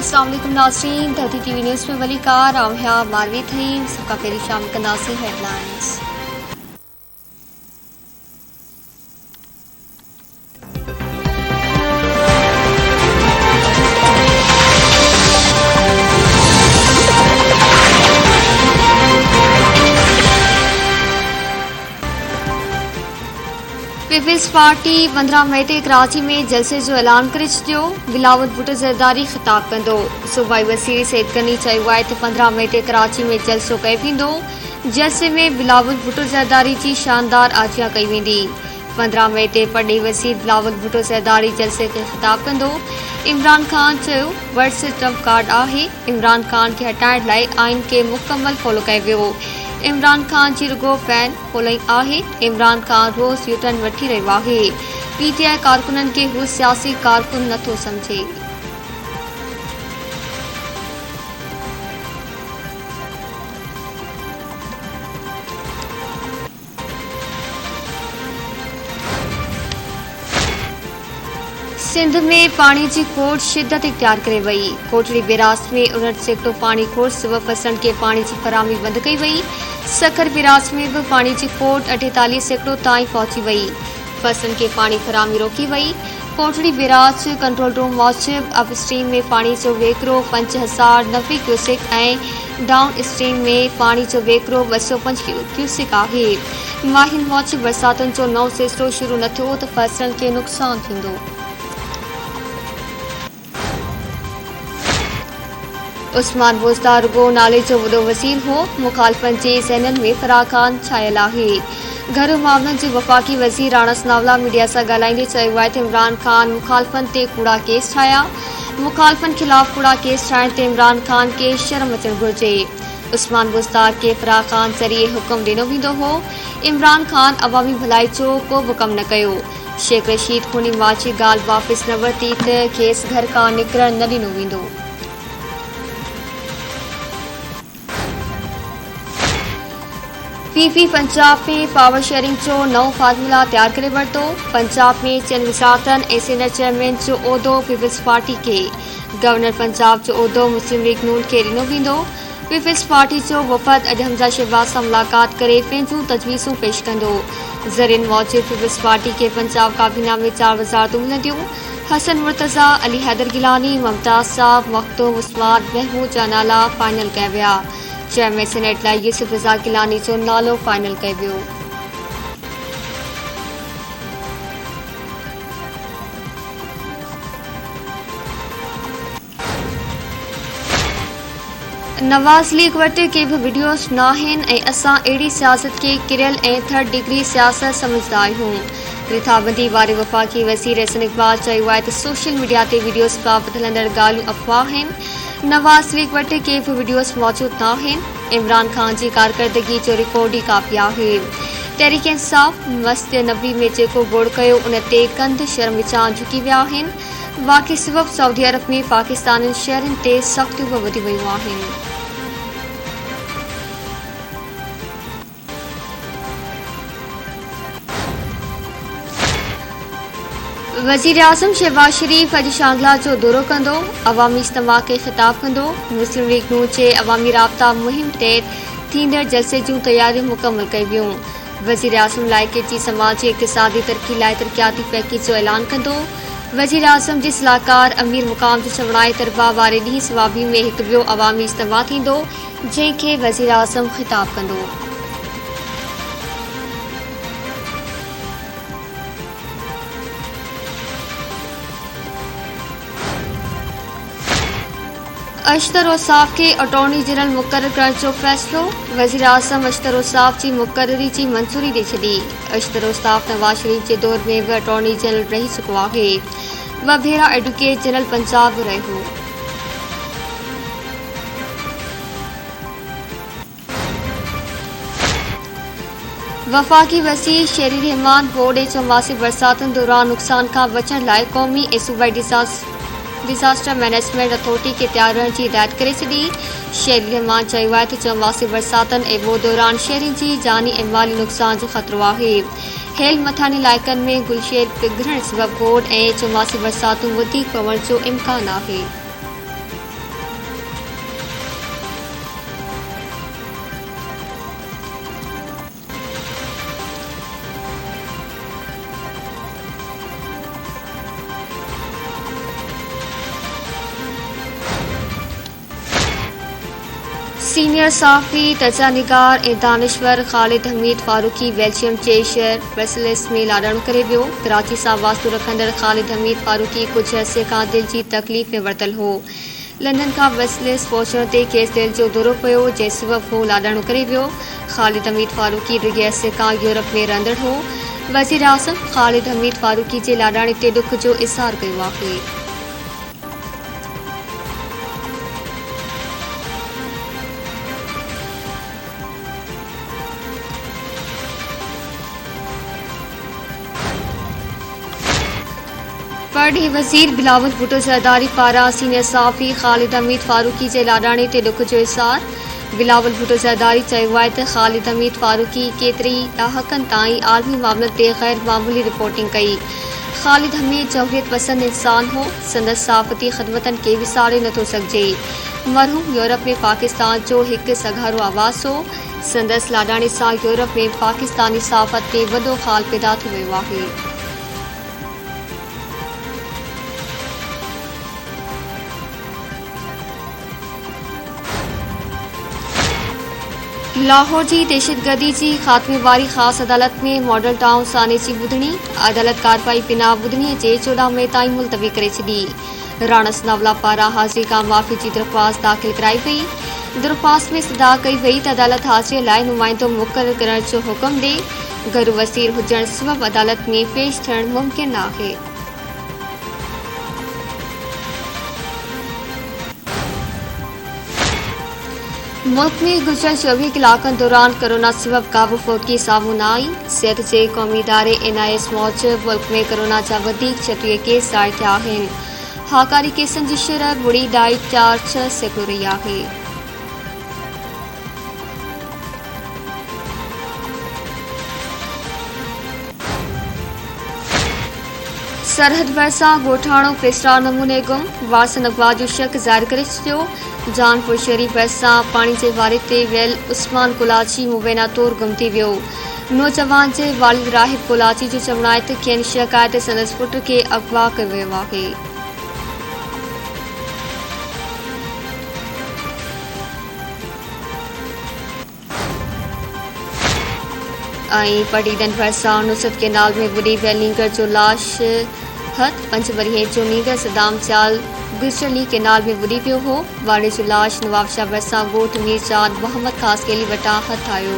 अस्सलाम वालेकुम नाज़रीन, धरती टीवी न्यूज़ में वली कार आउं मारवी थी। सबका पहली शाम कंदासीं हेडलाइंस। पीपल्स पार्टी 15 मई ते कराची में जलसे जो ऐलान करे छॾियो। बिलावल भुट्टो ज़रदारी ख़िताब कंदो। सूबाई वज़ीर सैयद गनी चयो आहे त 15 मई ते कराची में जलसो कयो वेंदो। जलसे में बिलावल भुट्टो ज़रदारी जी शानदार आजिया कई वेंदी। 15 मई ते पढ़ी वज़ीर बिलावल भुट्टो ज़रदारी जलसे खे ख़िताब कंदो। इमरान खान चयो वर्ड्स ट्रम्प कार्ड आहे। इमरान खान खे हटाइण लाइ आइन खे मुकमल फॉलो कयो वियो। इमरान खान जी रुगो फैन फॉलोइंग आहे। इमरान खान रोज़ यूटर्न वठी रहियो आहे। पीटीआई कारकुननि खे हू सियासी कारकुन नथो समझे। सिंध में पानी की खोट शिद्दत इख्तियार करे वई। कोटड़ी बिरास में 59 सेक्टो पानी खोट सबब फसलनि खे पानी की फराहमी बंद कई वई। सखर बिरास में भी पानी की खोट 48 सेक्टो ताईं पहुंची वई। फसलनि खे पानी फराहमी रोकी वई। कोटड़ी बिरास कंट्रोल रूम मूजिब अप स्ट्रीम में पानी जो वेकरो 5090 क्यूसिक ऐं डाउन स्ट्रीम में पानी जो वेकरो 205 क्यूसिक आहे। माहिर मूजिब बरसातुनि जो नओं सिलसिलो शुरू न थियो त फसलनि खे नुक़सान थींदो। उस्मान बोज़दार रुगो नाले जो वॾो वज़ीर हो। मुखालफ़नि जे ज़हननि में फराखान छायल आहे। घर मामलनि जे वफ़ाक़ी वज़ीर राणा सनावला मीडिया सां ॻाल्हाईंदे चयो आहे त इमरान खान मुखालफ़नि ते कूड़ा केस ठाहिया। मुखालफ़नि ख़िलाफ़ कूड़ा केस ठाहिण ते इमरान खान खे शर्म अचणु घुरिजे। उस्मान बोज़दार खे फराखान ज़रिए हुकुम ॾिनो वेंदो हो। इमरान खान अवामी भलाई जो को बि कमु न कयो। शेख रशीद खूनी मां जी ॻाल्हि वापसि न वरिती त खेसि घर खां निकिरणु न ॾिनो वेंदो। पीपी पंजाब में पावर शेयरिंग जो नओं फार्मूला तैयार करे वरितो। पंजाब में चइनि वज़ारतनि ऐं सीनियर चेयरमैन जो उहिदो पीपल्स पार्टी खे। गवर्नर पंजाब जो उहिदो मुस्लिम लीग नून खे ॾिनो वेंदो। पीपल्स पार्टी जो वफ़द अॼु हमज़ा शहबाज सां मुलाक़ात करे पंहिंजूं तजवीज़ूं पेश कंदो। ज़रियनि मूजिब पीपल्स पार्टी खे पंजाब काबीना में 4 वज़ारतूं मिलंदियूं। हसन मुर्तज़ा, अली हैदर गिलानी, मुमताज़ साहब, मखदूम उस्मान, महमूद जा नाला फाइनल कया विया। चेयरमैन सेनेट लाइ यूसुफ रज़ा गिलानी जो नालो फाइनल कयो वियो। नवाज़ लीग वटि के भी वीडियोस न आहिनि ऐं असां अहिड़ी सियासत खे किरियल ऐं थर्ड डिग्री सियासत समझदा आहियूं। रिथाबंदी वारे वफ़ाक़ी वज़ीर हसन इक़बाल चयो आहे त सोशल मीडिया ते वीडियोस बाबति हलंदड़ ॻाल्हियूं अफ़वाह आहिनि। नवाज़ लीग वटि के भी वीडियोस मौजूदु न आहिनि। इमरान खान जी कारकर्दगी जो रिकॉर्ड ई काफ़ी आहे। तहरीक इंसाफ़ मस्जिद नबी में जेको गोड़ कयो उन ते कंध शर्म विचां झुकी विया आहिनि। वाक़ई सबबि सऊदी अरब में पाकिस्तानी शहरनि ते सख़्तियूं बि वधी वियूं आहिनि। वज़ीर आज़म शहबाज शरीफ अॼु शांगला जो दौरो कंदो। अवामी इज्तिमा खे ख़िताब कंदो। मुस्लिम लीग नून जे अवामी राब्ता मुहिम तहत थींदड़ जलसे जूं तयारियूं मुकमल कयूं वियूं। वज़ीर आज़म इलाइक़े जी समाजी इक़्तिसादी तरक़ी लाइ तरक़ियाती पैकेज जो ऐलान कंदो। वज़ीर आज़म जे सलाहकार अमीर मुक़ाम जो चवण आहे तरबा वारे ॾींहुं सवाबी में हिकु ॿियो अवामी इज्तिमा थींदो जंहिंखे वज़ीर आज़म ख़िताब कंदो। अशतर औसाफ के अटॉर्नी जनरल मुक़रर करण जो फ़ैसिलो। वज़ीर आज़म अशतर औसाफ जी मुक़ररी जी मंज़ूरी ॾेई छॾी। अशतर औसाफ नवाज़ शरीफ जे दौर में बि अटॉर्नी जनरल रही चुको आहे। ॿ भेरा एडवोकेट जनरल पंजाब बि रहियो। वफ़ाक़ी वज़ीर शेरी रहमान बोर्ड ऐं चौमासी बरसातुनि दौरान नुक़सान खां बचण लाइ क़ौमी ऐं सूबाई डिज़ास्टर मैनेजमेंट अथॉरिटी खे तैयार रहण जी हिदायत करे छॾी। शेरी रहमान चयो आहे त चौमासी बरसातुनि ऐं ॿियो दौरान शहरनि जी जानी ऐं माली नुक़सान जो ख़तरो आहे। हेल मथानी इलाइक़नि में गुलशेर पिघरण सबबि बोर्ड ऐं चौमासी बरसातूं वधीक पवण जो इम्कान आहे। सीनियर साफ़ी तजानिगार ऐं दानिश्वर ख़ालिद हमीद फारूकी बेल्जियम जे शहर ब्रसेल्स में लाॾाणो करे वियो। कराची सां वास्तो रखंदड़ ख़ालिद हमीद फारूकी कुझु अरसे खां दिलि जी तकलीफ़ में वरतल हो। लंडन खां ब्रसेल्स पहुचण ते खेसि दिलि जो दौरो पियो, जंहिं सबबि हू लाॾाणो करे वियो। ख़ालिद हमीद फारूकी रुॻे अरसे खां यूरोप में रहंदड़ हो। वज़ीर आज़म ख़ालिद हमीद फारूकी जे लाॾाणे ते ॾुख जो इज़हार कयो आहे। परॾेही वज़ीर बिलावल भुट्टो ज़रदारी पारां सीनियर साफ़ी ख़ालिद हमीद फारूकी जे लाॾाणे ते ॾुख जो इज़हार। बिलावल भुट्टो ज़रदारी चयो आहे त ख़ालिद हमीद फारूकी केतिरी ॾहाकनि ताईं आलमी मामलनि ते ग़ैर मामूली रिपोर्टिंग कई। ख़ालिद हमीद जमहूरियत पसंद इंसान हो। संदसि सहाफ़ती ख़िदमतनि खे विसारे नथो सघिजे। मरहूम यूरोप में पाकिस्तान जो हिकु सघारो आवाज़ हो। संदसि लाॾाणे सां यूरोप में पाकिस्तानी सहाफ़त ते वॾो ख़ाल पैदा थी वियो आहे। लाहौर जी दहशतगर्दी जी ख़ात्मे वारी ख़ासि अदालत में मॉडल टाउन साने जी ॿुधणी। अदालत कार्रवाई बिना ॿुधणीअ जे 14 मई ताईं मुलतवी करे छॾी। राणस नवला पारां हाज़िरी खां माफ़ी जी दरख़्वास्त दाख़िल कराई वई। दरख़्वास्त में सदा कई वई त अदालत हाज़िरीअ लाइ नुमाइंदो मुक़ररु करण जो हुकुम ॾे। घरू वसीर हुजण सबबि अदालत में पेश थियणु मुमकिन आहे। मुल्क में गुज़िरियल 24 कलाकनि दौरान कोरोना सबबि का बि फौतगी साम्हूं न आई। सिहत जे क़ौमी इदारे NIS मूजिबि मुल्क में कोरोना जा वधीक 36 केस ज़ाहिर थिया आहिनि। हाकारी केसनि जी शरह 0.46% रही आहे। सरहद भरिसां ॻोठाणो पेसरा नमूने गुम। वारसन अगवा जो शक ज़ाहिर करे छॾियो। जानपुर शहरी भरिसां पाणी जे वारे ते वियल उस्मान कोलाची मुबैना तौरु गुम थी वियो। नौजवान जे वालिद राहिब कोलाची जो चवणु आहे त खेनि शक आहे त संदसि पुट खे अगवा कयो वियो आहे। ऐं पटीदन भरिसां नुसरत केनाल में बुॾी वियल नींगर जो लाश हथ 5 वरी जो नींगर सदाम चाल गुजरली केनाल में बुॾी वियो हो। वारे जो लाश नवाबशाह भरिसां ॻोठ मीरजान मोहम्मद ख़ासकेली वटां हथ आयो।